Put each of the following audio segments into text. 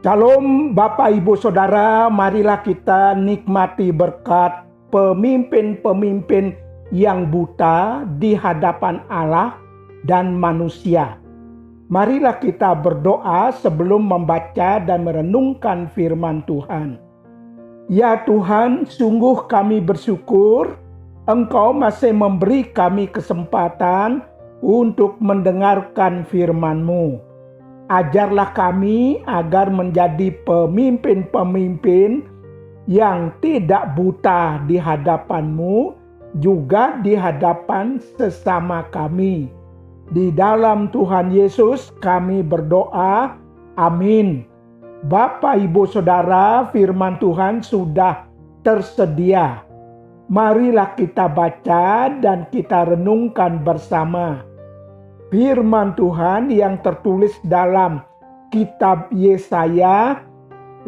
Shalom Bapak Ibu Saudara, marilah kita nikmati berkat pemimpin-pemimpin yang buta di hadapan Allah dan manusia. Marilah kita berdoa sebelum membaca dan merenungkan firman Tuhan. Ya Tuhan, sungguh kami bersyukur Engkau masih memberi kami kesempatan untuk mendengarkan firman-Mu. Ajarlah kami agar menjadi pemimpin-pemimpin yang tidak buta di hadapan-Mu, juga di hadapan sesama kami. Di dalam Tuhan Yesus kami berdoa, amin. Bapak, Ibu, Saudara, firman Tuhan sudah tersedia. Marilah kita baca dan kita renungkan bersama. Firman Tuhan yang tertulis dalam kitab Yesaya 56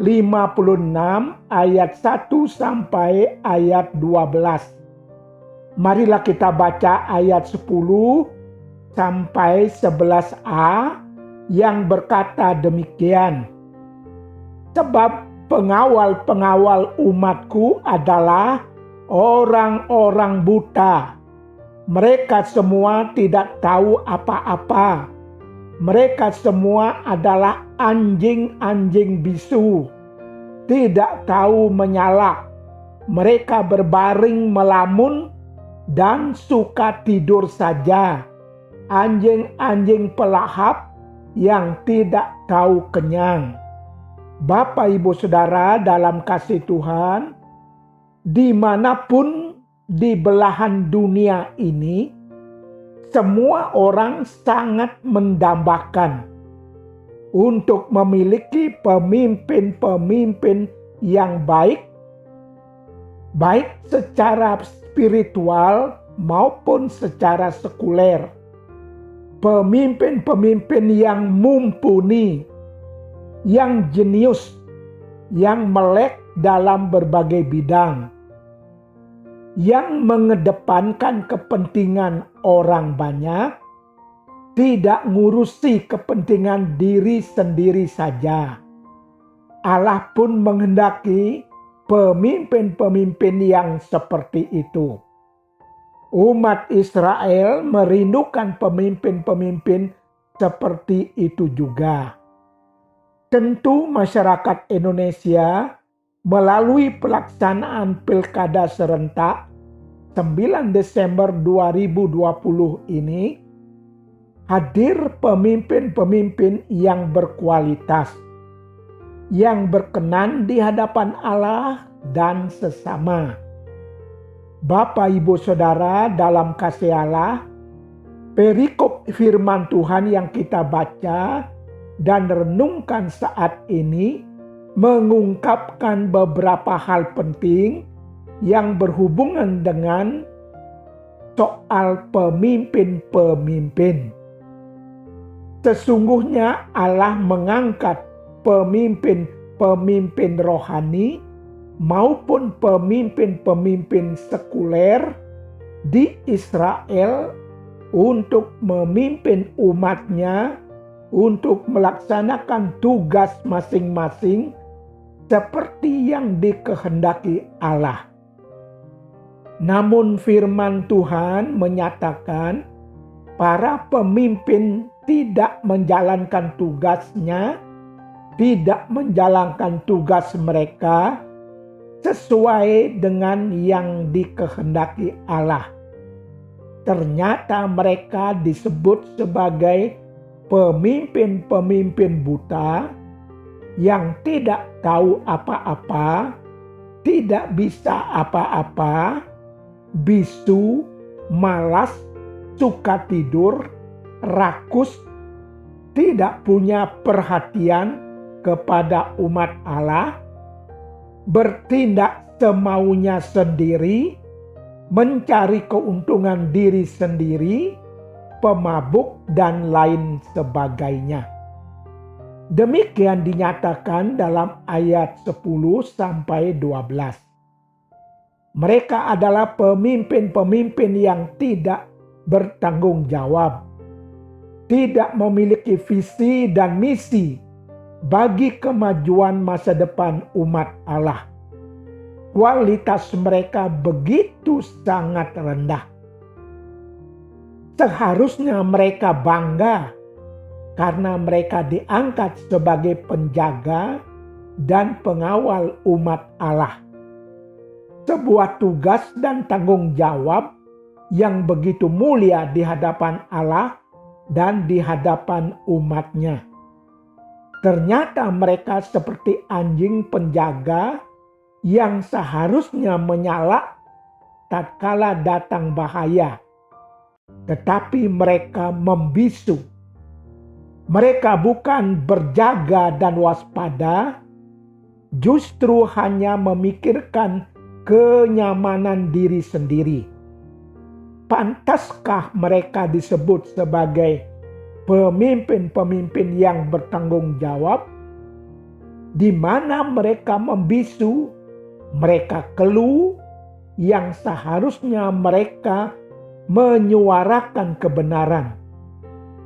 ayat 1 sampai ayat 12. Marilah kita baca ayat 10 sampai 11a yang berkata demikian. Sebab pengawal-pengawal umatku adalah orang-orang buta. Mereka semua tidak tahu apa-apa. Mereka semua adalah anjing-anjing bisu, tidak tahu menyala. Mereka berbaring melamun dan suka tidur saja. Anjing-anjing pelahap yang tidak tahu kenyang. Bapak, Ibu, Saudara, dalam kasih Tuhan, dimanapun di belahan dunia ini, semua orang sangat mendambakan untuk memiliki pemimpin-pemimpin yang baik secara spiritual maupun secara sekuler. Pemimpin-pemimpin yang mumpuni, yang jenius, yang melek dalam berbagai bidang, yang mengedepankan kepentingan orang banyak, tidak ngurusi kepentingan diri sendiri saja. Allah pun menghendaki pemimpin-pemimpin yang seperti itu. Umat Israel merindukan pemimpin-pemimpin seperti itu juga. Tentu masyarakat Indonesia melalui pelaksanaan Pilkada serentak 9 Desember 2020 ini hadir pemimpin-pemimpin yang berkualitas, yang berkenan di hadapan Allah dan sesama. Bapak, Ibu, Saudara, dalam kasih Allah, perikop firman Tuhan yang kita baca dan renungkan saat ini mengungkapkan beberapa hal penting yang berhubungan dengan soal pemimpin-pemimpin. Sesungguhnya Allah mengangkat pemimpin-pemimpin rohani maupun pemimpin-pemimpin sekuler di Israel untuk memimpin umatnya untuk melaksanakan tugas masing-masing seperti yang dikehendaki Allah. Namun firman Tuhan menyatakan para pemimpin tidak menjalankan tugasnya, tidak menjalankan tugas mereka sesuai dengan yang dikehendaki Allah. Ternyata mereka disebut sebagai pemimpin-pemimpin buta yang tidak tahu apa-apa, tidak bisa apa-apa, bisu, malas, suka tidur, rakus, tidak punya perhatian kepada umat Allah, bertindak semaunya sendiri, mencari keuntungan diri sendiri, pemabuk, dan lain sebagainya. Demikian dinyatakan dalam ayat 10 sampai 12. Mereka adalah pemimpin-pemimpin yang tidak bertanggung jawab, tidak memiliki visi dan misi, bagi kemajuan masa depan umat Allah. Kualitas mereka begitu sangat rendah. Seharusnya mereka bangga karena mereka diangkat sebagai penjaga dan pengawal umat Allah. Sebuah tugas dan tanggung jawab yang begitu mulia di hadapan Allah dan di hadapan umatnya. Ternyata mereka seperti anjing penjaga yang seharusnya menyala tatkala datang bahaya, tetapi mereka membisu. Mereka bukan berjaga dan waspada, justru hanya memikirkan kenyamanan diri sendiri. Pantaskah mereka disebut sebagai pemimpin-pemimpin yang bertanggung jawab? Di mana mereka membisu, mereka keluh, yang seharusnya mereka menyuarakan kebenaran,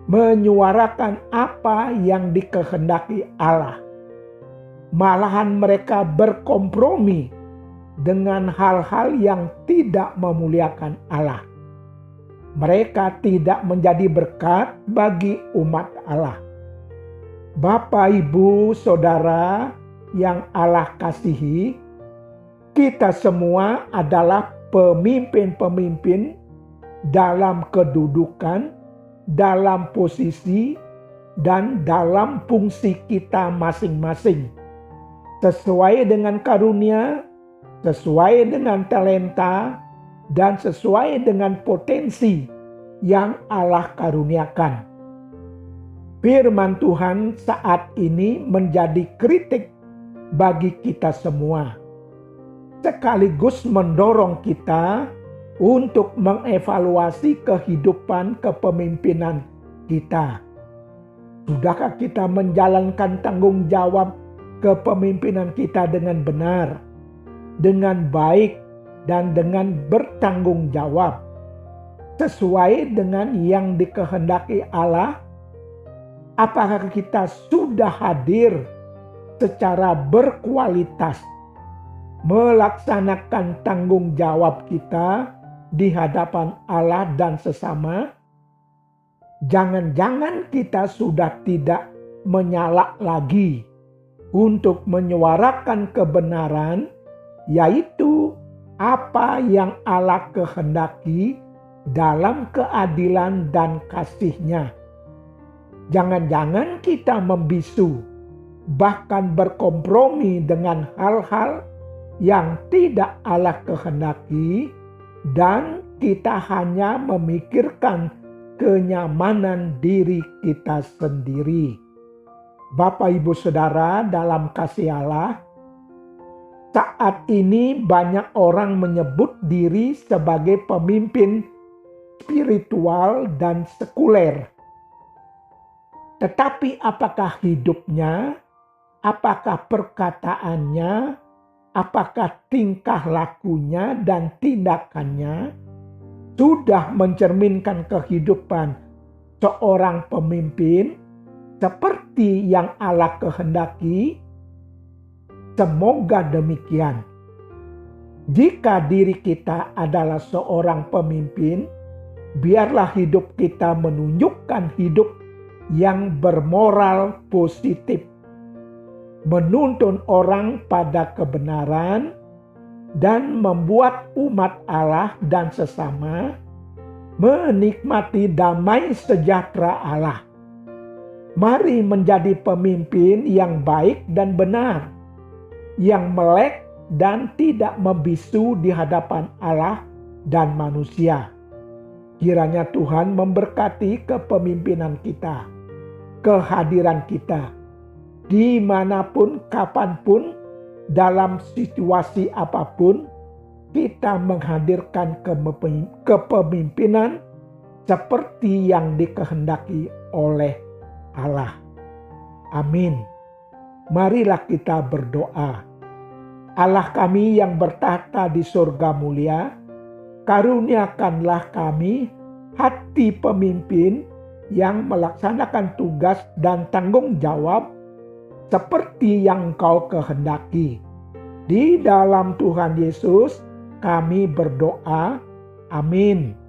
menyuarakan apa yang dikehendaki Allah. Malahan mereka berkompromi dengan hal-hal yang tidak memuliakan Allah. Mereka tidak menjadi berkat bagi umat Allah. Bapak, Ibu, Saudara yang Allah kasihi, kita semua adalah pemimpin-pemimpin dalam kedudukan, dalam posisi, dan dalam fungsi kita masing-masing. Sesuai dengan karunia, sesuai dengan talenta, dan sesuai dengan potensi yang Allah karuniakan. Firman Tuhan saat ini menjadi kritik bagi kita semua, sekaligus mendorong kita untuk mengevaluasi kehidupan kepemimpinan kita. Sudahkah kita menjalankan tanggung jawab kepemimpinan kita dengan benar, dengan baik, dan dengan bertanggung jawab, sesuai dengan yang dikehendaki Allah? Apakah kita sudah hadir secara berkualitas melaksanakan tanggung jawab kita di hadapan Allah dan sesama? Jangan-jangan kita sudah tidak menyala lagi untuk menyuarakan kebenaran, yaitu apa yang Allah kehendaki dalam keadilan dan kasih-Nya. Jangan-jangan kita membisu, bahkan berkompromi dengan hal-hal yang tidak Allah kehendaki, dan kita hanya memikirkan kenyamanan diri kita sendiri. Bapak, Ibu, Saudara dalam kasih Allah, saat ini banyak orang menyebut diri sebagai pemimpin spiritual dan sekuler. Tetapi apakah hidupnya, apakah perkataannya, apakah tingkah lakunya dan tindakannya sudah mencerminkan kehidupan seorang pemimpin seperti yang Allah kehendaki? Semoga demikian. Jika diri kita adalah seorang pemimpin, biarlah hidup kita menunjukkan hidup yang bermoral positif, menuntun orang pada kebenaran, dan membuat umat Allah dan sesama menikmati damai sejahtera Allah. Mari menjadi pemimpin yang baik dan benar, yang melek dan tidak membisu di hadapan Allah dan manusia. Kiranya Tuhan memberkati kepemimpinan kita, kehadiran kita, dimanapun, kapanpun, dalam situasi apapun, kita menghadirkan kepemimpinan seperti yang dikehendaki oleh Allah. Amin. Marilah kita berdoa. Allah kami yang bertahta di surga mulia, karuniakanlah kami hati pemimpin yang melaksanakan tugas dan tanggung jawab seperti yang Kau kehendaki. Di dalam Tuhan Yesus kami berdoa. Amin.